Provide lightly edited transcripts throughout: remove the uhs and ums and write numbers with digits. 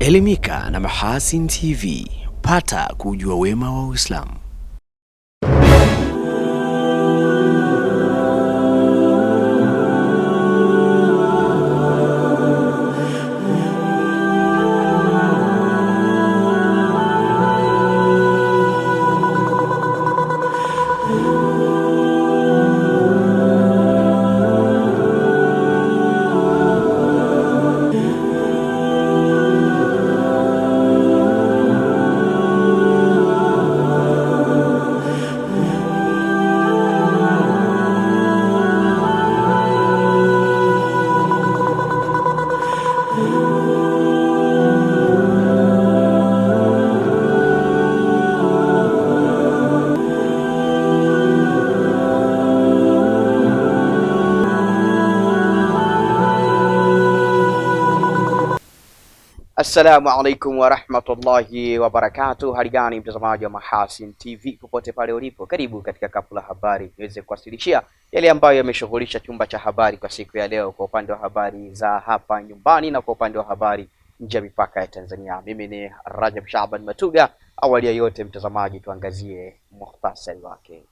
Elimika na Mahasin TV, pata kujua wema wa Uislamu. Assalamu alaikum wa rahmatullahi wa barakatuh. Hali gani mtazamaji wa Mahasin TV popote pale ulipo, karibu katika kapu la habari niweze kuwasilishia yale ambayo yameshughulisha chumba cha habari kwa siku ya leo, kwa upande wa habari za hapa nyumbani na kwa upande wa habari nje ya mipaka ya Tanzania. Mimi ni Rajab Shaban Matuga. Awali ya yote mtazamaji, tuangazie muhtasari wake.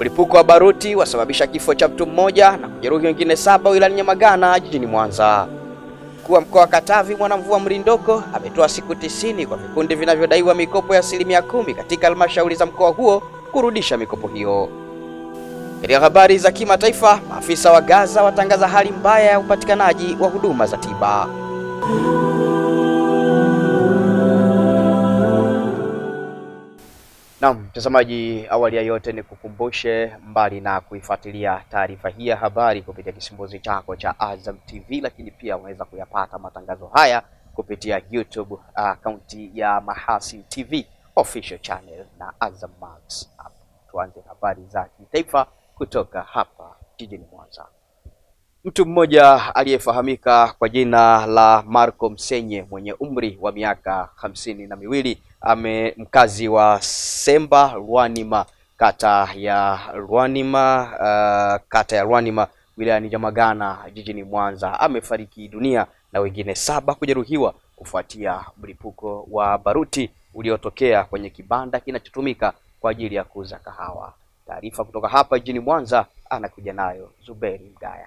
Mlipuko wa baruti wasababisha kifo cha mtu mmoja na kujeruhi wengine 7 wilayani Nyamagana jijini Mwanza. Mkuu wa mkoa wa Katavi Mwanamvua Mrindoko ametoa siku 90 kwa vikundi vinavyodaiwa mikopo ya 10% katika halmashauri za mkoa huo kurudisha mikopo hiyo. Katika habari za kimataifa, maafisa wa Gaza watangaza hali mbaya ya upatikanaji wa huduma za tiba. Naam mtazamaji, awali ya yote ni kukumbushe, mbali na kuifuatilia taarifa hii ya habari kupitia kisimbuzi chako cha Azam TV, lakini pia unaweza kuyapata matangazo haya kupitia YouTube akaunti ya Mahasin TV official channel na Azam Max. Tuanze habari za kitaifa kutoka hapa jijini Mwanza. Mtu mmoja aliyefahamika kwa jina la Marco Msenye mwenye umri wa miaka 52 mkazi wa Semba Rwanima kata ya Rwanima wilayani Nyamagana jijini Mwanza amefariki dunia na wengine 7 kujeruhiwa kufuatia mlipuko wa baruti uliotokea kwenye kibanda kinachotumika kwa ajili ya kuuza kahawa. Taarifa kutoka hapa jijini Mwanza anakuja nayo Zuberi Mgaya.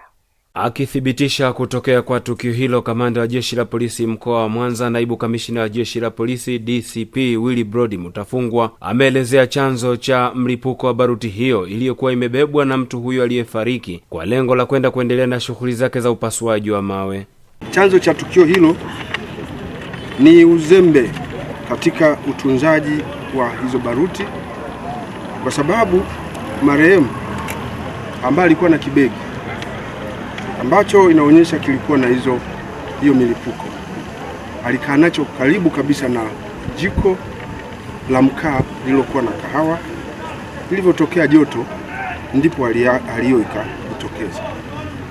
Akithibitisha kutokea kwa tukio hilo, kamanda wa jeshi la polisi mkoa wa Mwanza, naibu kamishina wa jeshi la polisi DCP Willy Brody Mutafungwa, ameelezea chanzo cha mlipuko wa baruti hiyo iliyokuwa imebebwa na mtu huyo aliyefariki kwa lengo la kwenda kuendelea na shughuli zake za upasuaji wa mawe. Chanzo cha tukio hilo ni uzembe katika utunzaji wa hizo baruti, kwa sababu marehemu ambaye alikuwa na kibegi ambacho inaonyesha kilikuwa na hiyo milipuko alikaa nacho karibu kabisa na jiko la mkaa lililokuwa na kahawa. Lilivyotokea joto ndipo aliyo ikajitokeza.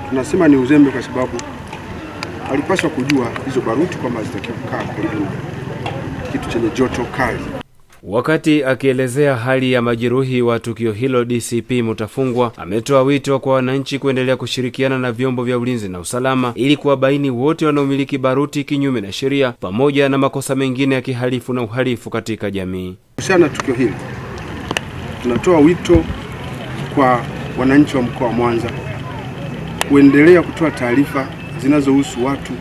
Tunasema ni uzembe kwa sababu alipaswa kujua hizo baruti kwamba zitakiwa kukaa karibu na kitu chenye joto kali. Wakati akielezea hali ya majeruhi wa tukio hilo, DCP Mutafungwa ametoa wito kwa wananchi kuendelea kushirikiana na vyombo vya ulinzi na usalama ili kuwabaini wote wanaomiliki baruti kinyume na sheria pamoja na makosa mengine ya kihalifu na uhalifu katika jamii. Kuhusiana na tukio hili, tunatoa wito kwa wananchi wa mkoa wa Mwanza kuendelea kutoa taarifa zinazohusu watu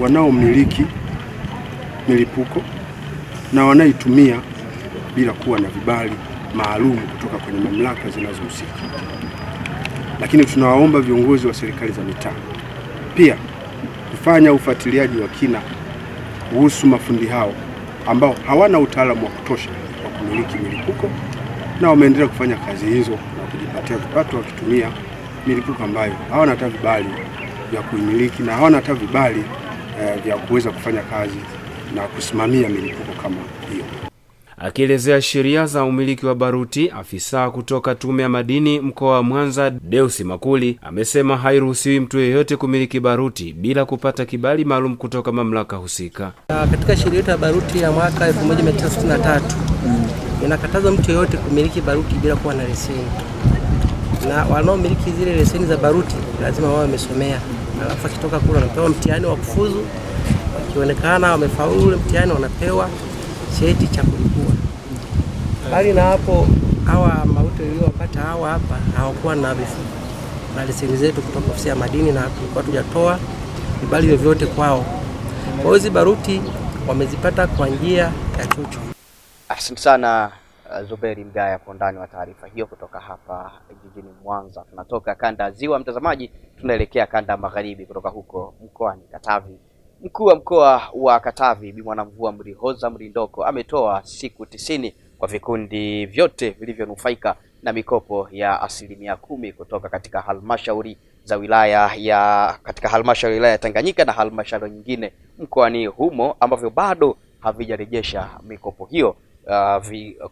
wanaomiliki milipuko na wanaitumia bila kuwa na vibali maalum kutoka kwenye mamlaka zinazohusika. Lakini tunawaomba viongozi wa serikali za mitaa pia kufanya ufuatiliaji wa kina kuhusu mafundi hao ambao hawana utaalamu wa kutosha wa kumiliki milipuko na wameendelea kufanya kazi hizo na kujipatia kipato wakitumia milipuko ambayo hawana hata vibali vya kuimiliki na hawana hata vibali vya kuweza kufanya kazi na kusimamia milipuko kama hiyo. Akielezea sheria za umiliki wa baruti, afisa kutoka Tume ya Madini mkoa wa Mwanza Deusi Makuli amesema hairuhusiwi mtu yeyote kumiliki baruti bila kupata kibali maalum kutoka mamlaka husika. Katika sheria yetu ya baruti ya mwaka 1963 inakataza mtu yeyote kumiliki baruti bila kuwa na leseni, na wanaomiliki zile leseni za baruti lazima wao wamesomea alafu akitoka kule anapewa mtihani wa kufuzu. Wakionekana wamefaulu ule mtihani wanapewa cheti cha kulipua. Bali na hapo, hawa mauto waliopata hawa hapa hawakuwa na leseni zetu kutoka ofisi ya madini na tulikuwa tujatoa vibali vyovyote kwao. Kwa hiyo baruti wamezipata kwa njia ya chuchu. Asante sana Zuberi Mgaya kwa undani wa taarifa hiyo kutoka hapa jijini Mwanza. Tunatoka kanda ya Ziwa, mtazamaji, tunaelekea kanda magharibi kutoka huko mkoani Katavi. Mkuu wa mkoa wa Katavi Bi Mwanamvua Mrihoza Mrindoko ametoa siku 90 kwa vikundi vyote vilivyonufaika na mikopo ya 10% kutoka katika halmashauri za wilaya ya Tanganyika na halmashauri nyingine mkoani humo ambavyo bado havijarejesha mikopo hiyo,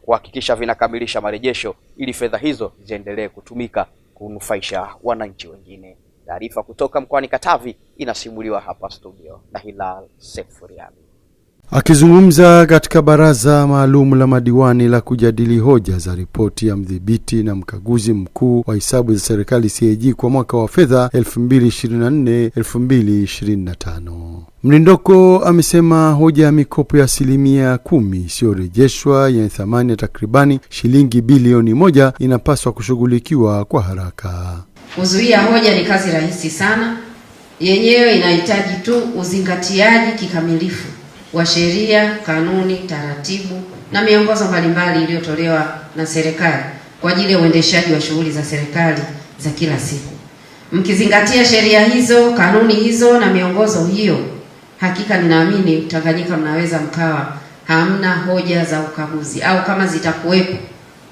kuhakikisha vinakamilisha marejesho ili fedha hizo ziendelee kutumika kunufaisha wananchi wengine. Taarifa kutoka mkoani Katavi inasimuliwa hapa studio na Hilal Sefuriani. Akizungumza katika baraza maalum la madiwani la kujadili hoja za ripoti ya mdhibiti na mkaguzi mkuu wa hesabu za serikali CAG kwa mwaka wa fedha 2024-2025. Mrindoko amesema hoja ya mikopo ya 10% isiyorejeshwa yenye thamani ya takribani shilingi bilioni 1 inapaswa kushughulikiwa kwa haraka. Kuzuia hoja ni kazi rahisi sana. Yenyewe inahitaji tu uzingatiaji kikamilifu wa sheria, kanuni, taratibu na miongozo mbalimbali iliyotolewa na serikali kwa ajili ya uendeshaji wa shughuli za serikali za kila siku. Mkizingatia sheria hizo, kanuni hizo na miongozo hiyo, hakika ninaamini Tanganyika mnaweza mkawa hamna hoja za ukaguzi, au kama zitakuwepo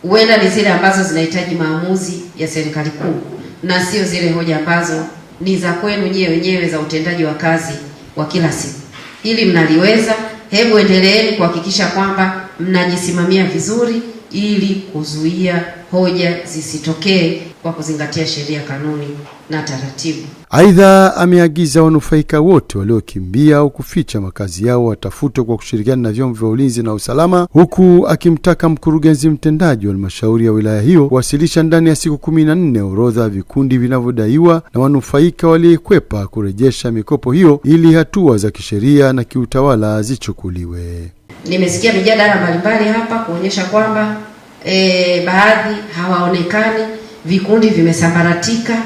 huenda ni zile ambazo zinahitaji maamuzi ya serikali kuu na sio zile hoja ambazo ni za kwenu nyewe wenyewe za utendaji wa kazi wa kila siku. Hili mnaliweza, hebu endeleeni kuhakikisha kwamba mnajisimamia vizuri ili kuzuia hoja zisitokee kwa kuzingatia sheria, kanuni na taratibu. Aidha, ameagiza wanufaika wote waliokimbia au kuficha makazi yao watafutwe kwa kushirikiana na vyombo vya ulinzi na usalama, huku akimtaka mkurugenzi mtendaji wa halmashauri ya wilaya hiyo kuwasilisha ndani ya siku 14 orodha ya vikundi vinavyodaiwa na wanufaika waliokwepa kurejesha mikopo hiyo ili hatua za kisheria na kiutawala zichukuliwe. Nimesikia mijadala mbalimbali hapa kuonyesha kwamba baadhi hawaonekani, vikundi vimesambaratika,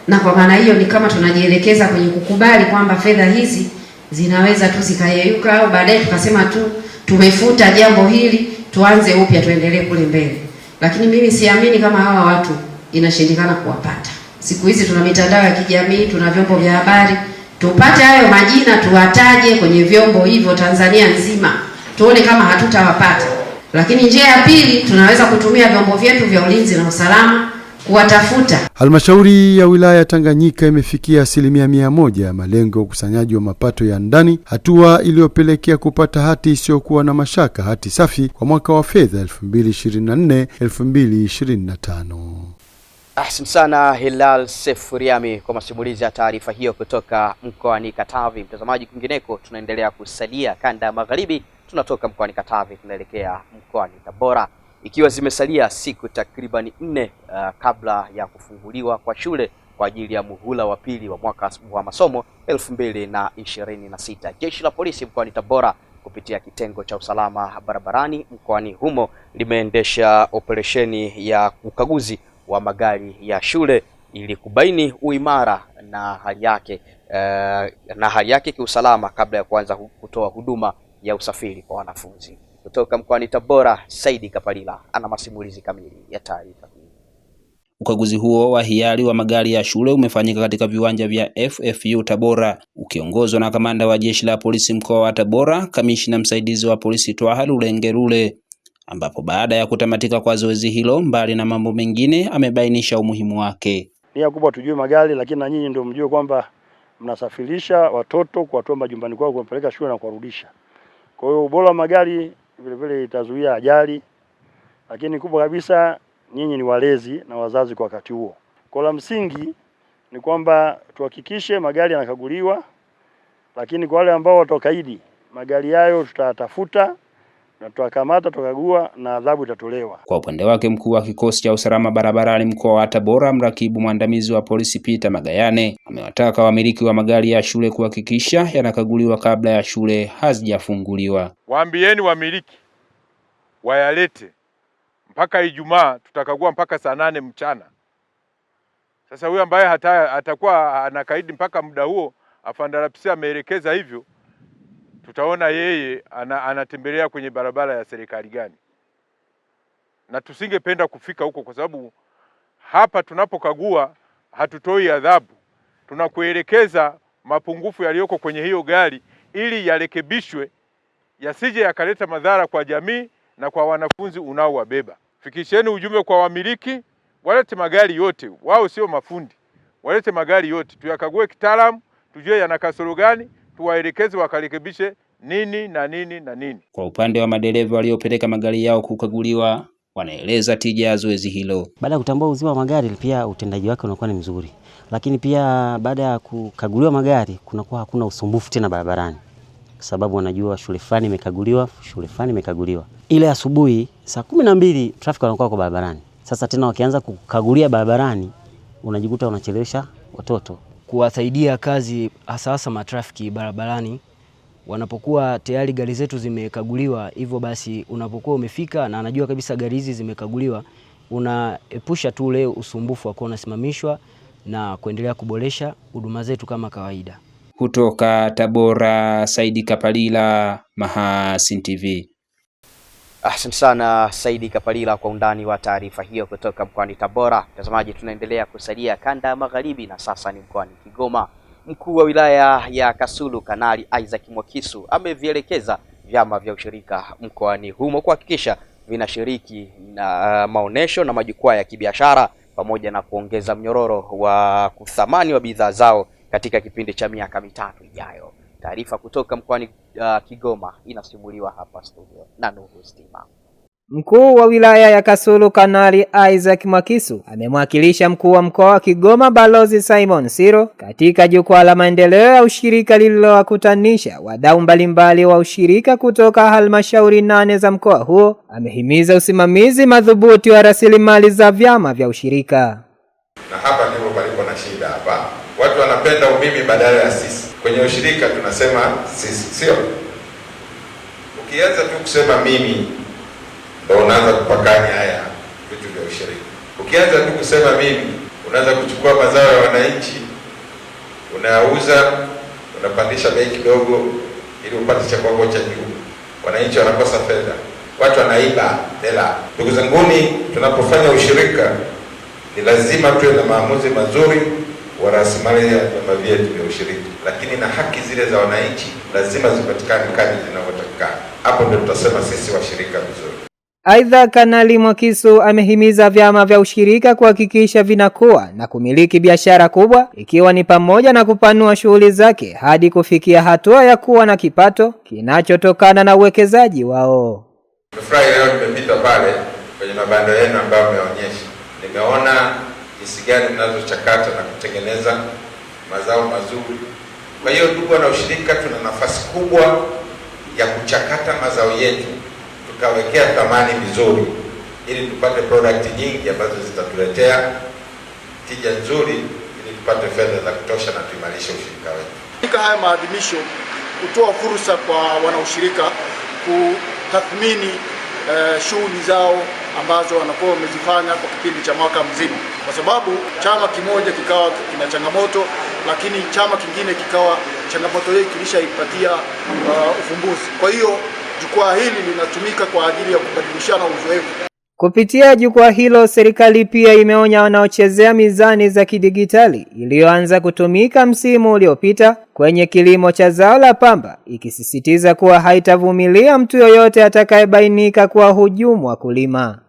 na kwa maana hiyo ni kama tunajielekeza kwenye kukubali kwamba fedha hizi zinaweza tu zikayeyuka, au baadaye tukasema tu tumefuta jambo hili, tuanze upya, tuendelee kule mbele. Lakini mimi siamini kama hawa watu inashindikana kuwapata. Siku hizi tuna mitandao ya kijamii, tuna vyombo vya habari, tupate hayo majina, tuwataje kwenye vyombo hivyo Tanzania nzima, tuone kama hatutawapata. Lakini njia ya pili, tunaweza kutumia vyombo vyetu vya ulinzi na usalama kuwatafuta. Halmashauri ya wilaya ya Tanganyika imefikia 100% ya malengo ya ukusanyaji wa mapato ya ndani, hatua iliyopelekea kupata hati isiyokuwa na mashaka, hati safi kwa mwaka wa fedha 2024-2025. Asante sana Hilal Sefuriani kwa masimulizi ya taarifa hiyo kutoka mkoani Katavi. Mtazamaji, kwingineko tunaendelea kusalia kanda ya magharibi. Tunatoka mkoani Katavi tunaelekea mkoani Tabora, ikiwa zimesalia siku takriban 4 kabla ya kufunguliwa kwa shule kwa ajili ya muhula wa pili wa mwaka wa masomo 2026. Jeshi la polisi mkoani Tabora kupitia kitengo cha usalama barabarani mkoani humo limeendesha operesheni ya ukaguzi wa magari ya shule ili kubaini uimara na hali yake kiusalama kabla ya kuanza kutoa huduma ya usafiri kwa wanafunzi. Kutoka mkoani Tabora, Saidi Kapalila ana masimulizi kamili ya taarifa hii. Ukaguzi huo wa hiari wa magari ya shule umefanyika katika viwanja vya FFU Tabora, ukiongozwa na kamanda wa jeshi la polisi mkoa wa Tabora, kamishna msaidizi wa polisi Twaha Lulengerule, ambapo baada ya kutamatika kwa zoezi hilo, mbali na mambo mengine, amebainisha umuhimu wake. Nia kubwa tujue magari, lakini na nyinyi ndio mjue kwamba mnasafirisha watoto kuwatoa majumbani kwao kuwapeleka shule na kuwarudisha. Kwa hiyo ubora wa magari vile vile itazuia ajali, lakini kubwa kabisa nyinyi ni walezi na wazazi kwa wakati huo. Kwa la msingi ni kwamba tuhakikishe magari yanakaguliwa, lakini kwa wale ambao watakaidi magari hayo tutatafuta na tutakamata, tukagua na adhabu itatolewa. Kwa upande wake, mkuu wa kikosi cha usalama barabarani mkoa wa Tabora, mrakibu mwandamizi wa polisi Peter Magayane, amewataka wamiliki wa magari ya shule kuhakikisha yanakaguliwa kabla ya shule hazijafunguliwa. Waambieni wamiliki wayalete mpaka Ijumaa, tutakagua mpaka saa 8 mchana. Sasa huyo ambaye atakuwa anakaidi mpaka muda huo, afande RPC ameelekeza hivyo, tutaona yeye anatembelea kwenye barabara ya serikali gani. Na tusingependa kufika huko, kwa sababu hapa tunapokagua hatutoi adhabu, tunakuelekeza mapungufu yaliyoko kwenye hiyo gari ili yarekebishwe, yasije yakaleta madhara kwa jamii na kwa wanafunzi unaowabeba. Fikisheni ujumbe kwa wamiliki, walete magari yote, wao sio mafundi, walete magari yote tuyakague kitaalamu, tujue yana kasoro gani, tuwaelekeze wakarekebishe nini na nini na nini. Kwa upande wa madereva waliopeleka magari yao kukaguliwa, wanaeleza tija ya zoezi hilo. Baada ya kutambua uzima wa magari, pia utendaji wake unakuwa ni mzuri. Lakini pia baada ya kukaguliwa magari, kunakuwa hakuna usumbufu tena barabarani. Kwa sababu wanajua shule fulani imekaguliwa, shule fulani imekaguliwa. Ile asubuhi saa 12 traffic wanakuwa kwa barabarani. Sasa tena wakianza kukagulia barabarani, unajikuta unachelewesha watoto. Kuwasaidia kazi hasa matrafiki barabarani wanapokuwa tayari gari zetu zimekaguliwa. Hivyo basi unapokuwa umefika na anajua kabisa gari hizi zimekaguliwa, unaepusha tu ule usumbufu wa kuwa unasimamishwa na kuendelea kuboresha huduma zetu kama kawaida. Kutoka Tabora, Saidi Kapalila, Mahasin TV. Asante sana Saidi Kapalila kwa undani wa taarifa hiyo kutoka mkoani Tabora. Mtazamaji, tunaendelea kusalia kanda ya magharibi na sasa ni mkoani Kigoma. Mkuu wa wilaya ya Kasulu Kanali Isaac Mwakisu amevielekeza vyama vya ushirika mkoani humo kuhakikisha vinashiriki na maonesho na majukwaa ya kibiashara pamoja na kuongeza mnyororo wa kuthamani wa bidhaa zao katika kipindi cha miaka 3 ijayo. Taarifa kutoka mkoani Kigoma inasimuliwa hapa studio na Nuhu Stima. Mkuu wa wilaya ya Kasulu Kanali Isaac Mwakisu amemwakilisha mkuu wa mkoa wa Kigoma Balozi Simon Siro katika jukwaa la maendeleo ya ushirika lililowakutanisha wadau mbalimbali wa ushirika kutoka halmashauri 8 za mkoa huo. Amehimiza usimamizi madhubuti wa rasilimali za vyama vya ushirika. Na hapa ndipo palipo na shida hapa. Watu wanapenda umimi badala ya sisi. Kwenye ushirika tunasema sisi, sio? Ukianza tu kusema mimi, ndio unaanza kupakanya haya vitu vya ushirika. Ukianza tu kusema mimi, unaanza kuchukua mazao ya wananchi, unauza, unapandisha bei kidogo ili upate cha kwako cha juu. Wananchi wanakosa fedha, watu wanaiba hela. Ndugu zanguni, tunapofanya ushirika ni lazima tuwe na maamuzi mazuri wa rasilimali ya vyama vyetu vya ushirika, lakini na haki zile za wananchi lazima zipatikane kadri zinavyotakikana. Hapo ndio tutasema sisi washirika vizuri. Aidha, Kanali Mwakisu amehimiza vyama vya ushirika kuhakikisha vinakuwa na kumiliki biashara kubwa, ikiwa ni pamoja na kupanua shughuli zake hadi kufikia hatua ya kuwa na kipato kinachotokana na uwekezaji wao. Nimefurahi leo nimepita pale kwenye mabanda yenu ambayo mmeonyesha. Nimeona jinsi gani mnazochakata na kutengeneza mazao mazuri. Kwa hiyo ndugu na ushirika, tuna nafasi kubwa ya kuchakata mazao yetu, tukawekea thamani vizuri ili tupate product nyingi ambazo zitatuletea tija nzuri ili tupate fedha za kutosha na tuimarishe ushirika wetu. Katika haya maadhimisho kutoa fursa kwa wanaushirika kutathmini shughuli zao ambazo wanakuwa wamezifanya kwa kipindi cha mwaka mzima, kwa sababu chama kimoja kikawa kina changamoto, lakini chama kingine kikawa changamoto hiyo kilishaipatia ufumbuzi. Kwa hiyo jukwaa hili linatumika kwa ajili ya kubadilishana uzoefu. Kupitia jukwaa hilo, serikali pia imeonya wanaochezea mizani za kidigitali iliyoanza kutumika msimu uliopita kwenye kilimo cha zao la pamba, ikisisitiza kuwa haitavumilia mtu yoyote atakayebainika kuwa hujumu wakulima.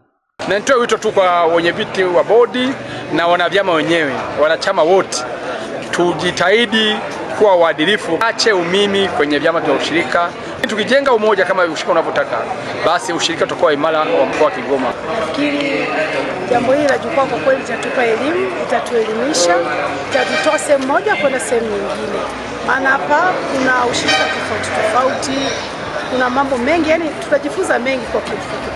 Na nitoe wito tu kwa wenyeviti wa bodi na wanavyama wenyewe, wanachama wote, tujitahidi kuwa waadilifu, ache umimi kwenye vyama vya ushirika. Tukijenga umoja kama ushirika unavyotaka, basi ushirika utakuwa imara wa mkoa wa Kigoma. Nafikiri jambo hili la jukwaa kwa kweli litatupa elimu, itatuelimisha, itatutoa sehemu moja kwenda sehemu nyingine. Maana hapa kuna ushirika tofauti, kuna mambo mengi, yani tutajifunza mengi kwa kifupi.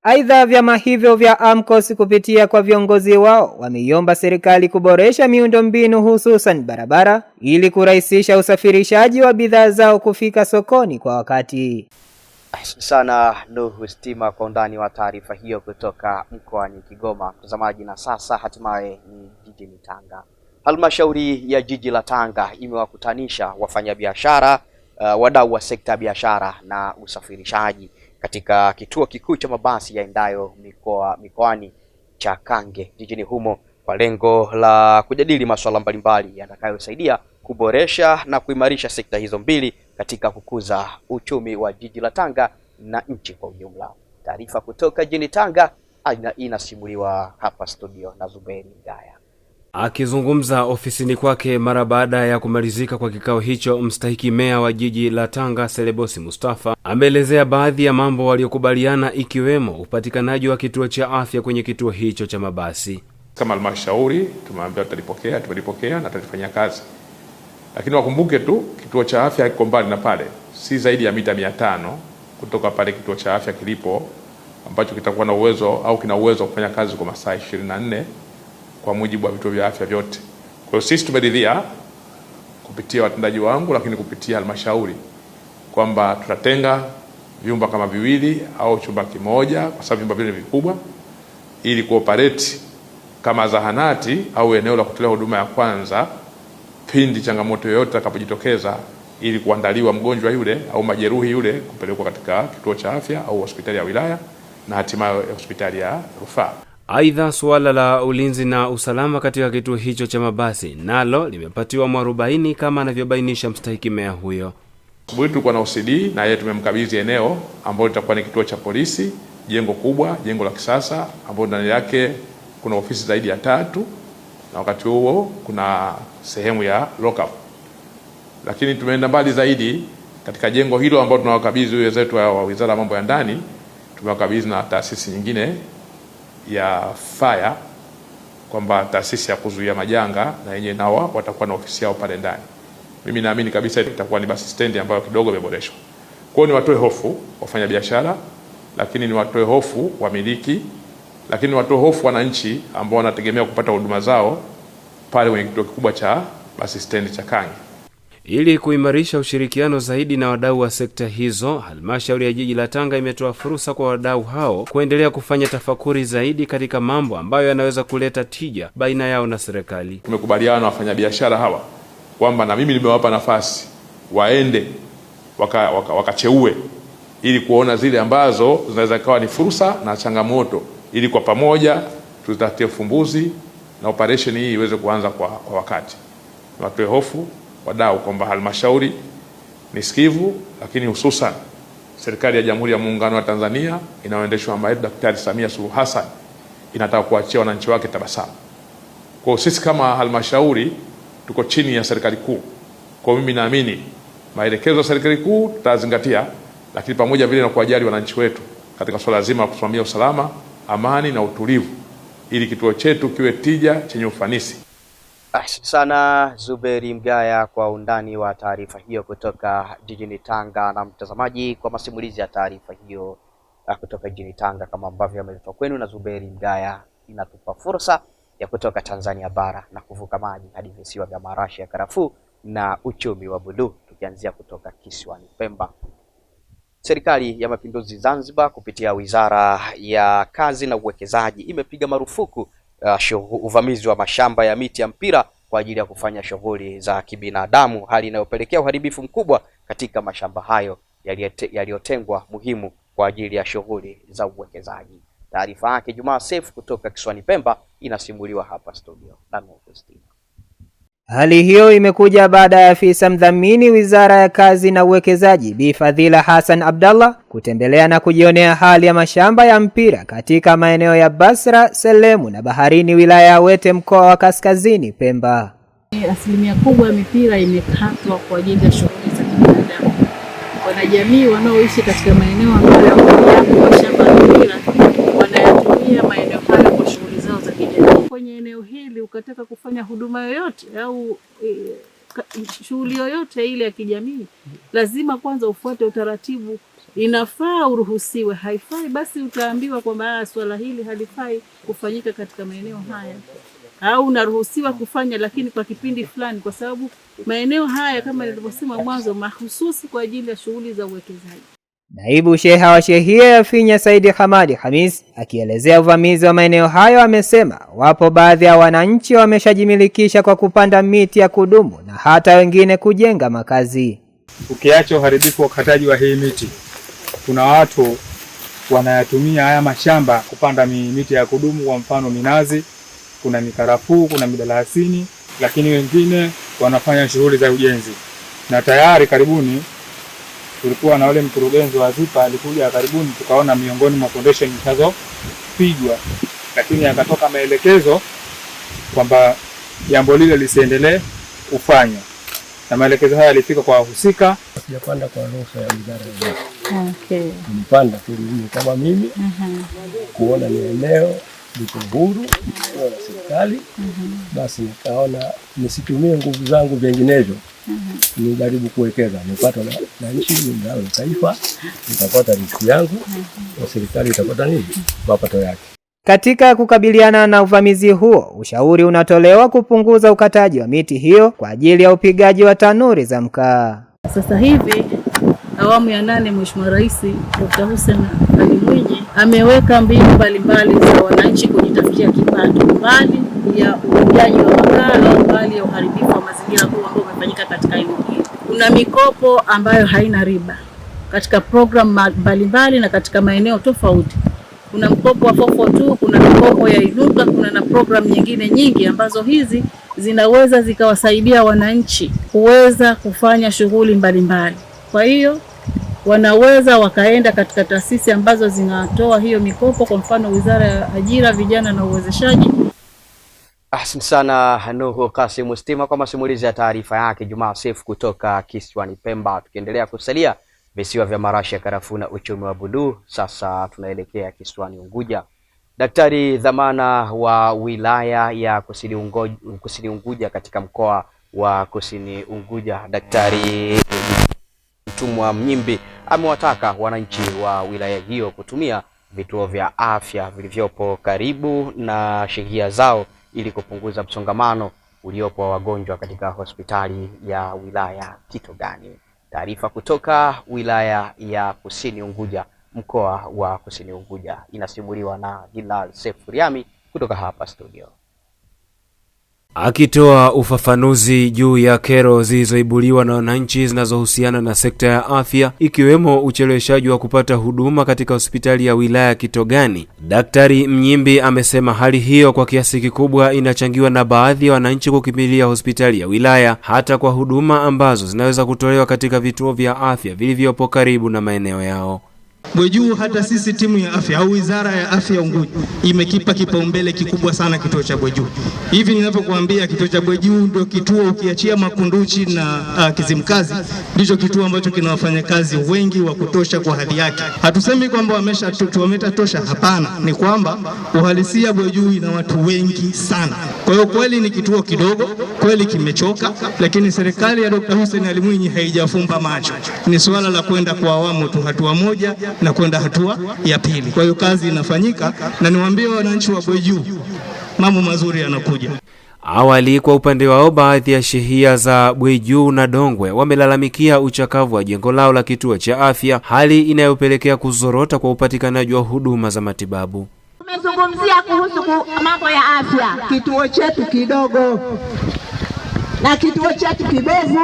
Aidha, vyama hivyo vya AMCOS kupitia kwa viongozi wao wameiomba serikali kuboresha miundombinu hususan barabara ili kurahisisha usafirishaji wa bidhaa zao kufika sokoni kwa wakati. Sana Nuhu Stima kwa undani wa taarifa hiyo kutoka mkoani Kigoma. Mtazamaji, na sasa hatimaye ni jijini Tanga. Halmashauri ya jiji la Tanga imewakutanisha wafanyabiashara, wadau wa sekta ya biashara na usafirishaji katika kituo kikuu cha mabasi yaendayo mikoani cha Kange jijini humo kwa lengo la kujadili masuala mbalimbali yatakayosaidia kuboresha na kuimarisha sekta hizo mbili katika kukuza uchumi wa jiji la Tanga na nchi kwa ujumla. Taarifa kutoka jijini Tanga inasimuliwa hapa studio na Zuberi Ngaya. Akizungumza ofisini kwake mara baada ya kumalizika kwa kikao hicho, mstahiki meya wa jiji la Tanga Selebosi Mustafa ameelezea baadhi ya mambo waliokubaliana, ikiwemo upatikanaji wa kituo cha afya kwenye kituo hicho cha mabasi. Kama halmashauri tumeambiwa tumelipokea na tutalifanyia kazi. Lakini wakumbuke tu kituo cha afya kiko mbali na pale, si zaidi ya mita 500 kutoka pale kituo cha afya kilipo, ambacho kitakuwa na uwezo au kina uwezo wa kufanya kazi kwa masaa 24 kwa mujibu wa vituo vya afya vyote. Kwa hiyo sisi tumeridhia kupitia watendaji wangu, lakini kupitia halmashauri, kwamba tutatenga vyumba kama viwili au chumba kimoja, kwa sababu vyumba vile vikubwa, ili kuoperate kama zahanati au eneo la kutolea huduma ya kwanza pindi changamoto yoyote itakapojitokeza, ili kuandaliwa mgonjwa yule au majeruhi yule kupelekwa katika kituo cha afya au hospitali ya wilaya na hatimaye hospitali ya rufaa. Aidha, suala la ulinzi na usalama katika kituo hicho cha mabasi nalo limepatiwa mwarobaini kama anavyobainisha mstahiki meya huyo. Asubuhi tulikuwa na OCD na yeye tumemkabidhi eneo ambalo litakuwa ni kituo cha polisi, jengo kubwa, jengo la kisasa ambalo ndani yake kuna ofisi zaidi ya 3, na wakati huo kuna sehemu ya lockup. Lakini tumeenda mbali zaidi katika jengo hilo ambalo tunawakabidhi wenzetu wa Wizara ya Mambo ya Ndani, tumewakabidhi na taasisi nyingine ya fire, kwamba taasisi ya kuzuia majanga na yenyewe nao watakuwa na ofisi yao pale ndani. Mimi naamini kabisa itakuwa ni basi stand ambayo kidogo imeboreshwa. Kwa hiyo ni watoe hofu wafanya biashara, lakini ni watoe hofu wamiliki, lakini watoe hofu wananchi ambao wanategemea kupata huduma zao pale kwenye kituo kikubwa cha basi stand cha Kange. Ili kuimarisha ushirikiano zaidi na wadau wa sekta hizo, halmashauri ya jiji la Tanga imetoa fursa kwa wadau hao kuendelea kufanya tafakuri zaidi katika mambo ambayo yanaweza kuleta tija baina yao na serikali. Tumekubaliana na wafanyabiashara hawa kwamba, na mimi nimewapa nafasi waende wakacheue ili kuona zile ambazo zinaweza kuwa ni fursa na changamoto, ili kwa pamoja tutatie ufumbuzi na operation hii iweze kuanza kwa wakati. Watoe hofu wadau kwamba halmashauri ni sikivu, lakini hususan serikali ya Jamhuri ya Muungano wa Tanzania inayoendeshwa na Daktari Samia Suluhu Hassan inataka kuachia wananchi wake tabasamu. Kwa sisi kama halmashauri tuko chini ya serikali kuu. Kwa mimi naamini maelekezo ya serikali kuu tutazingatia, lakini pamoja vile na kuwajali wananchi wetu katika swala zima la kusimamia usalama, amani na utulivu, ili kituo chetu kiwe tija chenye ufanisi. Sana Zuberi Ngaya kwa undani wa taarifa hiyo kutoka jijini Tanga. Na mtazamaji, kwa masimulizi ya taarifa hiyo kutoka jijini Tanga kama ambavyo yameletwa kwenu na Zuberi Ngaya, inatupa fursa ya kutoka Tanzania bara na kuvuka maji hadi visiwa vya marashi ya karafuu na uchumi wa buluu, tukianzia kutoka kisiwani Pemba. Serikali ya Mapinduzi Zanzibar kupitia Wizara ya Kazi na Uwekezaji imepiga marufuku uvamizi wa mashamba ya miti ya mpira kwa ajili ya kufanya shughuli za kibinadamu, hali inayopelekea uharibifu mkubwa katika mashamba hayo yaliyotengwa muhimu kwa ajili ya shughuli za uwekezaji. Taarifa yake Jumaa Saif kutoka kisiwani Pemba inasimuliwa hapa studio na Novustina. Hali hiyo imekuja baada ya afisa mdhamini Wizara ya Kazi na Uwekezaji Bi Fadhila Hassan Abdallah kutembelea na kujionea hali ya mashamba ya mpira katika maeneo ya Basra, Selemu na Baharini, wilaya ya Wete, mkoa wa Kaskazini Pemba. Asilimia kubwa ya mipira imekatwa kwa ajili ya shughuli za kibinadamu. Wanajamii wanaoishi katika maeneo ambayo yapo mashamba ya mpira wanayatumia maeneo hayo kwa shughuli zao za kijamii. Kwenye eneo hili ukataka kufanya huduma yoyote au shughuli yoyote ile ya kijamii lazima kwanza ufuate utaratibu. Inafaa uruhusiwe, haifai basi utaambiwa kwamba swala hili halifai kufanyika katika maeneo haya, au unaruhusiwa kufanya lakini kwa kipindi fulani, kwa sababu maeneo haya kama nilivyosema mwanzo mahususi kwa ajili ya shughuli za uwekezaji. Naibu Sheha wa Shehia ya Finya Saidi Hamadi Hamis akielezea uvamizi wa maeneo hayo amesema wapo baadhi ya wananchi wameshajimilikisha kwa kupanda miti ya kudumu na hata wengine kujenga makazi. Ukiacha uharibifu wa ukataji wa hii miti, kuna watu wanayatumia haya mashamba kupanda miti ya kudumu, kwa mfano minazi, kuna mikarafuu, kuna midalasini, lakini wengine wanafanya shughuli za ujenzi. Na tayari karibuni tulikuwa na wale mkurugenzi wa ZIPA alikuja karibuni, tukaona miongoni mwa foundation zilizopigwa, lakini akatoka maelekezo kwamba jambo lile lisiendelee kufanywa. Na maelekezo haya yalifika kwa wahusika. Sijapanda kwa ruhusa ya wizara ya Afya. Okay. Nilipanda tu kama mimi kuona ni eneo liko huru na serikali. Basi nikaona nisitumie nguvu zangu vinginevyo. Nijaribu kuwekeza, nipata na nchi na taifa, nitapata riziki yangu na serikali itapata nini? Mapato yake. Katika kukabiliana na uvamizi huo, ushauri unatolewa kupunguza ukataji wa miti hiyo kwa ajili ya upigaji wa tanuri za mkaa. Sasa hivi awamu ya 8 Mheshimiwa Rais Dr. Hussein Ali Mwinyi ameweka mbinu mbalimbali za wananchi kujitafutia kipato, mbali ya upigaji wa makaa au mbali ya uharibifu wa mazingira huu ambao umefanyika katika eneo hili. Kuna mikopo ambayo haina riba katika program mbalimbali na katika maeneo tofauti. Kuna mkopo wa 442, kuna mikopo ya Inuka, kuna na program nyingine nyingi ambazo hizi zinaweza zikawasaidia wananchi kuweza kufanya shughuli mbalimbali. Kwa hiyo wanaweza wakaenda katika taasisi ambazo zinatoa hiyo mikopo, kwa mfano Wizara ya Ajira, Vijana na Uwezeshaji. Asante sana Nuhu Kasim Stima kwa masimulizi ya taarifa yake Jumaa Seif kutoka kisiwani Pemba. Tukiendelea kusalia visiwa vya marashi ya karafuu na uchumi wa buluu, sasa tunaelekea kisiwani Unguja. Daktari dhamana wa wilaya ya Kusini Unguja katika mkoa wa Kusini Unguja, Daktari Mtumwa Mnyimbi amewataka wananchi wa wilaya hiyo kutumia vituo vya afya vilivyopo karibu na shehia zao ili kupunguza msongamano uliopo wa wagonjwa katika hospitali ya wilaya Kitogani. Taarifa kutoka wilaya ya Kusini Unguja, mkoa wa Kusini Unguja, inasimuliwa na Hilal Sefuriami kutoka hapa studio. Akitoa ufafanuzi juu ya kero zilizoibuliwa na wananchi zinazohusiana na sekta ya afya, ikiwemo ucheleweshaji wa kupata huduma katika hospitali ya wilaya Kitogani, Daktari Mnyimbi amesema hali hiyo kwa kiasi kikubwa inachangiwa na baadhi ya wananchi kukimbilia hospitali ya wilaya hata kwa huduma ambazo zinaweza kutolewa katika vituo vya afya vilivyopo karibu na maeneo yao. Bwejuu, hata sisi timu ya afya au wizara ya afya Unguja imekipa kipaumbele kikubwa sana kituo cha Bwejuu. Hivi ninavyokuambia, kituo cha Bwejuu ndio kituo, ukiachia Makunduchi na Kizimkazi, ndicho kituo ambacho kina wafanyakazi wengi wa kutosha kwa hali yake. Hatusemi kwamba wametatosha, hapana, ni kwamba uhalisia Bwejuu ina watu wengi sana. Kwa hiyo kweli ni kituo kidogo, kweli kimechoka, lakini serikali ya Dr. Hussein Ali Mwinyi haijafumba macho. Ni swala la kwenda kwa awamu tu, hatua moja na kwenda hatua ya pili. Kwa hiyo kazi inafanyika, na niwaambie wananchi wa Bwejuu mambo mazuri yanakuja. Awali kwa upande wao, baadhi ya shehia za Bwejuu na Dongwe wamelalamikia uchakavu wa jengo lao la kituo cha afya, hali inayopelekea kuzorota kwa upatikanaji wa huduma za matibabu. Tumezungumzia kuhusu mambo ya afya. Kituo chetu kidogo na kituo chetu kibovu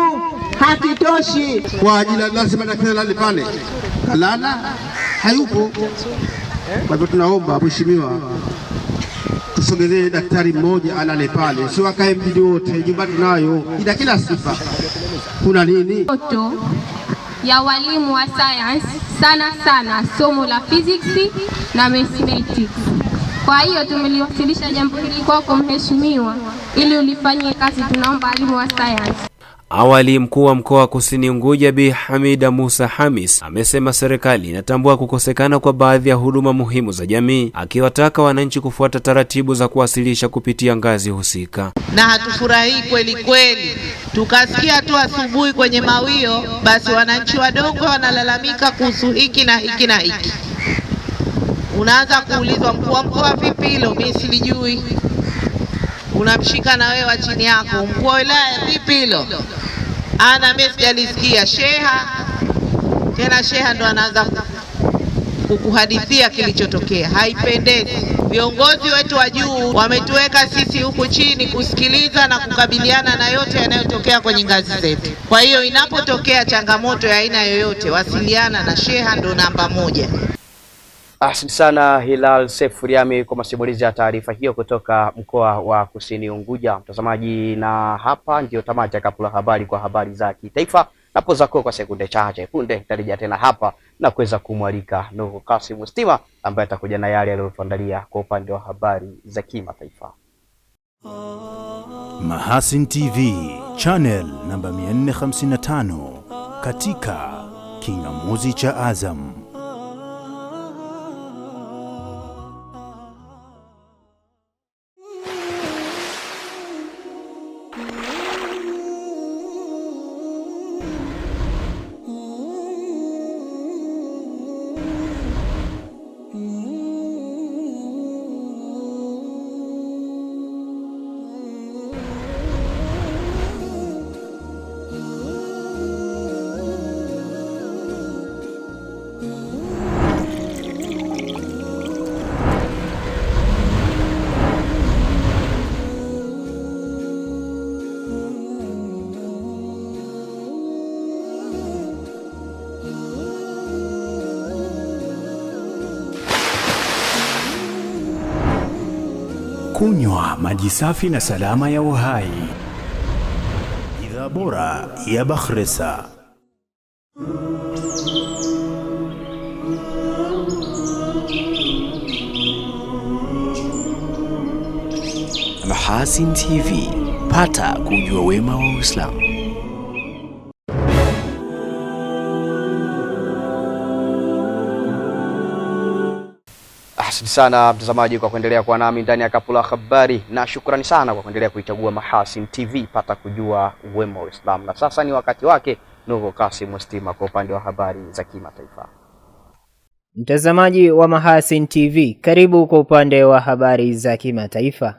hakitoshi. Kwa ajili lazima daktari lale pale, kalala hayupo. Kwa hivyo tunaomba mheshimiwa, tusogelee daktari mmoja alale pale, sio akae mjini wote. Nyumbani nayo ina kila sifa. Kuna nini? Foto ya walimu wa science sana somo la physics na mathematics. Kwa hiyo tumeliwasilisha jambo hili kwako mheshimiwa ili ulifanyie kazi. Tunaomba walimu wa science. Awali mkuu wa mkoa wa Kusini Unguja Bi Hamida Musa Hamis amesema serikali inatambua kukosekana kwa baadhi ya huduma muhimu za jamii, akiwataka wananchi kufuata taratibu za kuwasilisha kupitia ngazi husika. Na hatufurahi kweli Tukasikia tu asubuhi kwenye mawio, basi wananchi wadogo wanalalamika kuhusu hiki na hiki na hiki. Unaanza kuulizwa, mkuu wa mkoa vipi hilo? Mimi silijui. Unamshika na wewe wa chini yako, mkuu wa wilaya vipi hilo? Ana mimi sijalisikia. Sheha, tena sheha ndo anaanza kukuhadithia kilichotokea. Haipendezi. Viongozi wetu wa juu wametuweka sisi huku chini kusikiliza na kukabiliana na yote yanayotokea kwenye ngazi zetu. Kwa hiyo inapotokea changamoto ya aina yoyote, wasiliana na sheha, ndo namba 1. Asante sana Hilal Sefuriami kwa masimulizi ya taarifa hiyo kutoka mkoa wa Kusini Unguja. Mtazamaji, na hapa ndio tamati ya Kapula Habari kwa habari za kitaifa. Napo zako kwa sekunde chache punde nitarejea tena hapa na kuweza kumwalika Nuhu Kasim Stima ambaye atakuja na yale aliyotuandalia kwa upande wa habari za kimataifa. Mahasin TV channel namba 455 katika kingamuzi cha Azam. Kunywa maji safi na salama ya uhai. Bidhaa bora ya Bakhresa. Mahasin TV, pata kujua wema wa Uislamu. Asante sana mtazamaji kwa kuendelea kuwa nami ndani ya Kapula Habari, na shukrani sana kwa kuendelea kuichagua Mahasin TV, pata kujua wema wa Uislamu. Na sasa ni wakati wake Nuhu Kasim Stima kwa upande wa habari za kimataifa. Mtazamaji wa Mahasin TV, karibu kwa upande wa habari za kimataifa.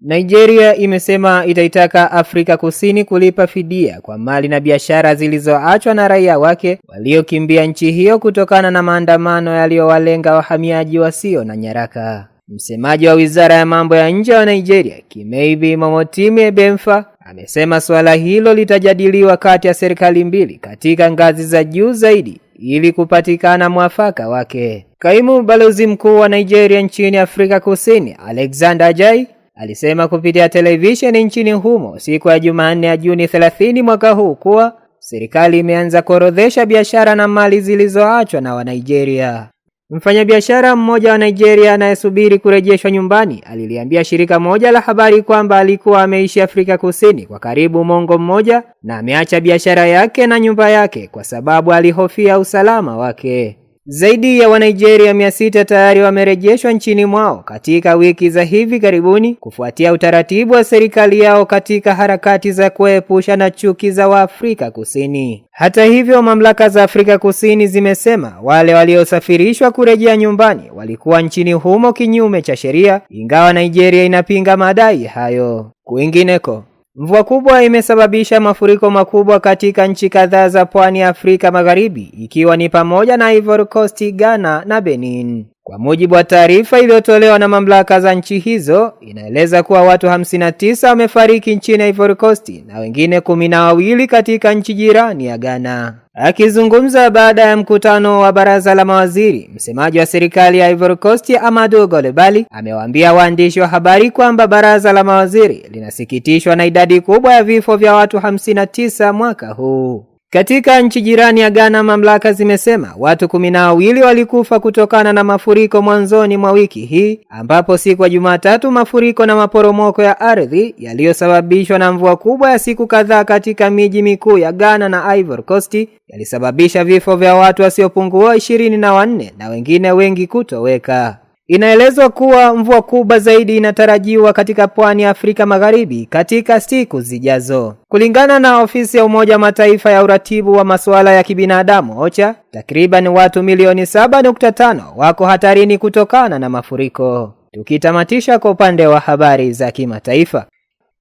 Nigeria imesema itaitaka Afrika Kusini kulipa fidia kwa mali na biashara zilizoachwa na raia wake waliokimbia nchi hiyo kutokana na maandamano yaliyowalenga wahamiaji wasio na nyaraka. Msemaji wa Wizara ya Mambo ya Nje wa Nigeria, Kimeibi Momotimi Ebemfa, amesema suala hilo litajadiliwa kati ya serikali mbili katika ngazi za juu zaidi ili kupatikana mwafaka wake. Kaimu balozi mkuu wa Nigeria nchini Afrika Kusini, Alexander Ajayi, alisema kupitia televisheni nchini humo siku ya Jumanne ya Juni 30 mwaka huu kuwa serikali imeanza kuorodhesha biashara na mali zilizoachwa na wa Nigeria. Mfanyabiashara mmoja wa Nigeria anayesubiri kurejeshwa nyumbani aliliambia shirika moja la habari kwamba alikuwa ameishi Afrika Kusini kwa karibu mwongo mmoja na ameacha biashara yake na nyumba yake kwa sababu alihofia usalama wake. Zaidi ya Wanigeria 600 tayari wamerejeshwa nchini mwao katika wiki za hivi karibuni kufuatia utaratibu wa serikali yao katika harakati za kuepusha na chuki za Waafrika Kusini. Hata hivyo, mamlaka za Afrika Kusini zimesema wale waliosafirishwa kurejea nyumbani walikuwa nchini humo kinyume cha sheria, ingawa Nigeria inapinga madai hayo. Kwingineko, mvua kubwa imesababisha mafuriko makubwa katika nchi kadhaa za pwani ya Afrika Magharibi, ikiwa ni pamoja na Ivory Coast, Ghana na Benin. Kwa mujibu wa taarifa iliyotolewa na mamlaka za nchi hizo, inaeleza kuwa watu 59 wamefariki nchini Ivory Coast na wengine 12 katika nchi jirani ya Ghana. Akizungumza baada ya mkutano wa baraza la mawaziri, msemaji wa serikali ya Ivory Coast Amadou Golebali amewaambia waandishi wa habari kwamba baraza la mawaziri linasikitishwa na idadi kubwa ya vifo vya watu 59 mwaka huu. Katika nchi jirani ya Ghana, mamlaka zimesema watu 12 walikufa kutokana na mafuriko mwanzoni mwa wiki hii, ambapo siku ya Jumatatu mafuriko na maporomoko ya ardhi yaliyosababishwa na mvua kubwa ya siku kadhaa katika miji mikuu ya Ghana na Ivory Coast yalisababisha vifo vya watu wasiopungua 24 na wengine wengi kutoweka. Inaelezwa kuwa mvua kubwa zaidi inatarajiwa katika pwani ya Afrika Magharibi katika siku zijazo. Kulingana na ofisi ya Umoja wa Mataifa ya uratibu wa masuala ya kibinadamu OCHA, takriban watu milioni 7.5 wako hatarini kutokana na mafuriko. Tukitamatisha kwa upande wa habari za kimataifa.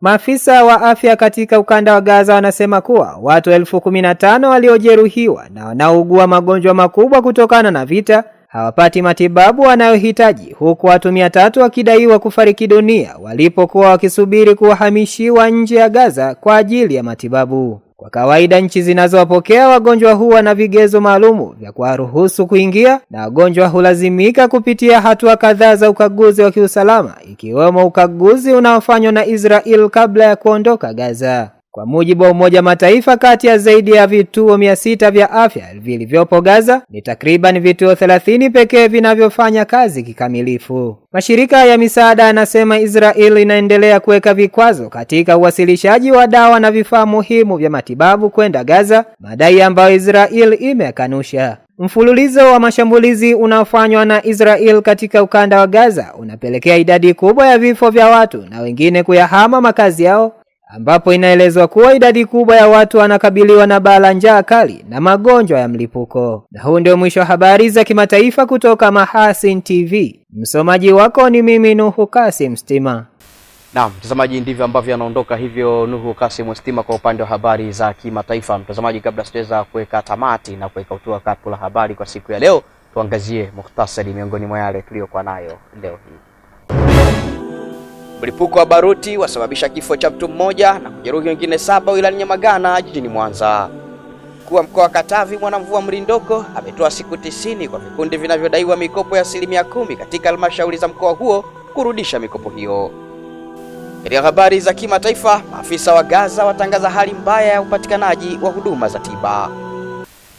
Maafisa wa afya katika ukanda wa Gaza wanasema kuwa watu 15,000 waliojeruhiwa na wanaougua magonjwa makubwa kutokana na vita hawapati matibabu wanayohitaji, huku watu 300 wakidaiwa kufariki dunia walipokuwa wakisubiri kuhamishiwa nje ya Gaza kwa ajili ya matibabu. Kwa kawaida nchi zinazowapokea wagonjwa huwa na vigezo maalumu vya kuwaruhusu kuingia, na wagonjwa hulazimika kupitia hatua kadhaa za ukaguzi wa kiusalama, ikiwemo ukaguzi unaofanywa na Israel kabla ya kuondoka Gaza. Kwa mujibu wa Umoja wa Mataifa, kati ya zaidi ya vituo 600 vya afya vilivyopo Gaza, ni takriban vituo 30 pekee vinavyofanya kazi kikamilifu. Mashirika ya misaada yanasema Israel inaendelea kuweka vikwazo katika uwasilishaji wa dawa na vifaa muhimu vya matibabu kwenda Gaza, madai ambayo Israel imekanusha. Mfululizo wa mashambulizi unaofanywa na Israel katika ukanda wa Gaza unapelekea idadi kubwa ya vifo vya watu na wengine kuyahama makazi yao, ambapo inaelezwa kuwa idadi kubwa ya watu wanakabiliwa na baa njaa kali na magonjwa ya mlipuko. Na huu ndio mwisho wa habari za kimataifa kutoka Mahasin TV. Msomaji wako ni mimi Nuhu Kasim Stima. Naam, mtazamaji, ndivyo ambavyo anaondoka hivyo Nuhu Kasim Stima kwa upande wa habari za kimataifa. Mtazamaji, kabla sitaweza kuweka tamati na kuweka utua kapu la habari kwa siku ya leo, tuangazie mukhtasari miongoni mwa yale tuliyokuwa nayo leo hii. Mlipuko wa baruti wasababisha kifo cha mtu mmoja na kujeruhi wengine 7 wilayani Nyamagana jijini Mwanza. Mkuu wa mkoa wa Katavi Mwanamvua Mrindoko ametoa siku 90 kwa vikundi vinavyodaiwa mikopo ya 10% katika halmashauri za mkoa huo kurudisha mikopo hiyo. Katika habari za kimataifa, maafisa wa Gaza watangaza hali mbaya ya upatikanaji wa huduma za tiba.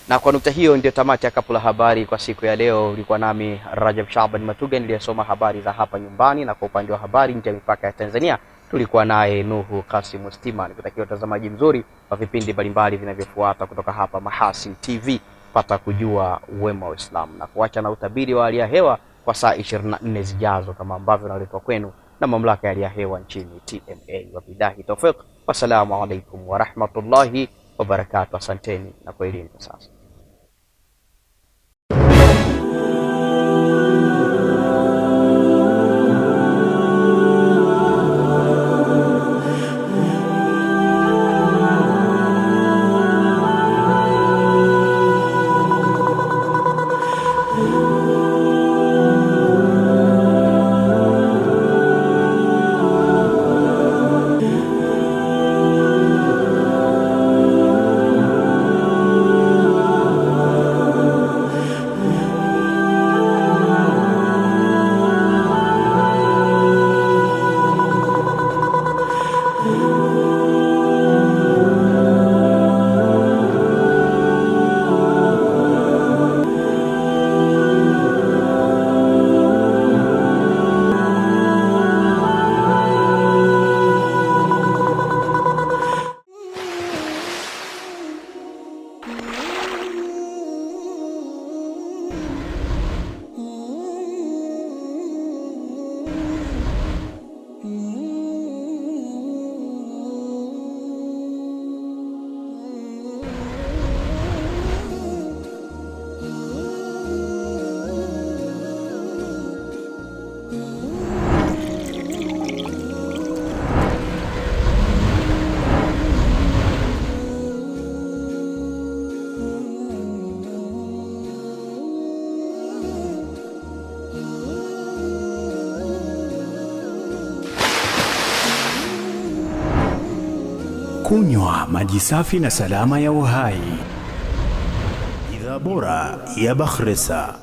Na kwa nukta hiyo ndio tamati ya kapu la habari kwa siku ya leo. Ulikuwa nami Rajab Shaban Matuga niliyesoma habari za hapa nyumbani, na kwa upande wa habari nje ya mipaka ya Tanzania tulikuwa naye Nuhu Kasim Stima. Nikutakia utazamaji mzuri wa vipindi mbalimbali vinavyofuata kutoka hapa Mahasin TV, pata kujua wema wa Islam, na kuacha na utabiri wa hali ya hewa kwa saa 24 zijazo kama ambavyo unaletwa kwenu na mamlaka ya hali ya hewa nchini TMA. Wabillahi tawfiq. Wassalamu alaikum wa rahmatullahi wa barakatuh. Asanteni na kwaherini kwa sasa. Kunywa maji safi na salama ya uhai. Bidhaa bora ya Bakhresa.